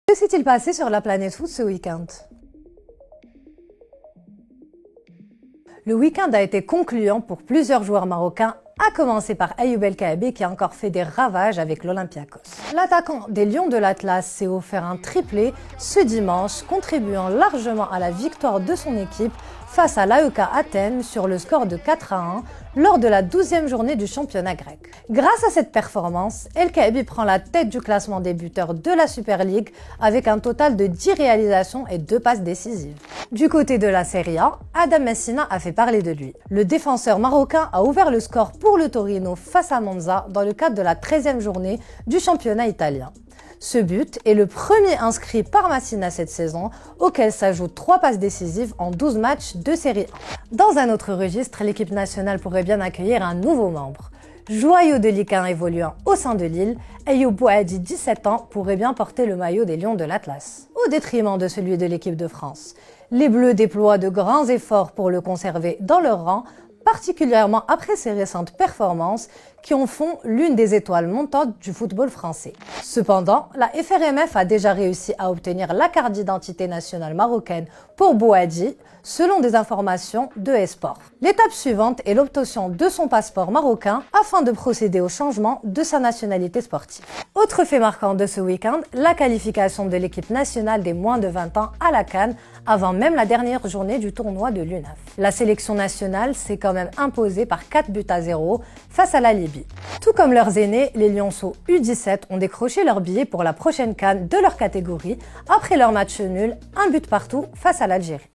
Que s'est-il passé sur la planète foot ce week-end? Le week-end a été concluant pour plusieurs joueurs marocains, à commencer par Ayoub El Kaabi qui a encore fait des ravages avec l'Olympiakos. L'attaquant des Lions de l'Atlas s'est offert un triplé ce dimanche, contribuant largement à la victoire de son équipe face à l'AEK Athènes sur le score de 4-1 lors de la 12e journée du championnat grec. Grâce à cette performance, El Kaabi prend la tête du classement des buteurs de la Super League avec un total de 10 réalisations et 2 passes décisives. Du côté de la Serie A, Adam Messina a fait parler de lui. Le défenseur marocain a ouvert le score pour le Torino face à Monza dans le cadre de la 13e journée du championnat italien. Ce but est le premier inscrit par Messina cette saison, auquel s'ajoutent 3 passes décisives en 12 matchs de Série A. Dans un autre registre, l'équipe nationale pourrait bien accueillir un nouveau membre. Joyau de Ligue 1 évoluant au sein de Lille, Ayoub Bouhaddi, 17 ans, pourrait bien porter le maillot des Lions de l'Atlas, au détriment de celui de l'équipe de France. Les Bleus déploient de grands efforts pour le conserver dans leur rang, particulièrement après ses récentes performances qui en font l'une des étoiles montantes du football français. Cependant, la FRMF a déjà réussi à obtenir la carte d'identité nationale marocaine pour Bouhaddi, selon des informations de eSport. L'étape suivante est l'obtention de son passeport marocain afin de procéder au changement de sa nationalité sportive. Autre fait marquant de ce week-end, la qualification de l'équipe nationale des moins de 20 ans à la CAN avant même la dernière journée du tournoi de l'UNAF. La sélection nationale s'est quand même imposée par 4-0 face à la Libye. Tout comme leurs aînés, les Lionceaux U17 ont décroché leur billet pour la prochaine CAN de leur catégorie après leur match nul, un but partout face à l'Algérie.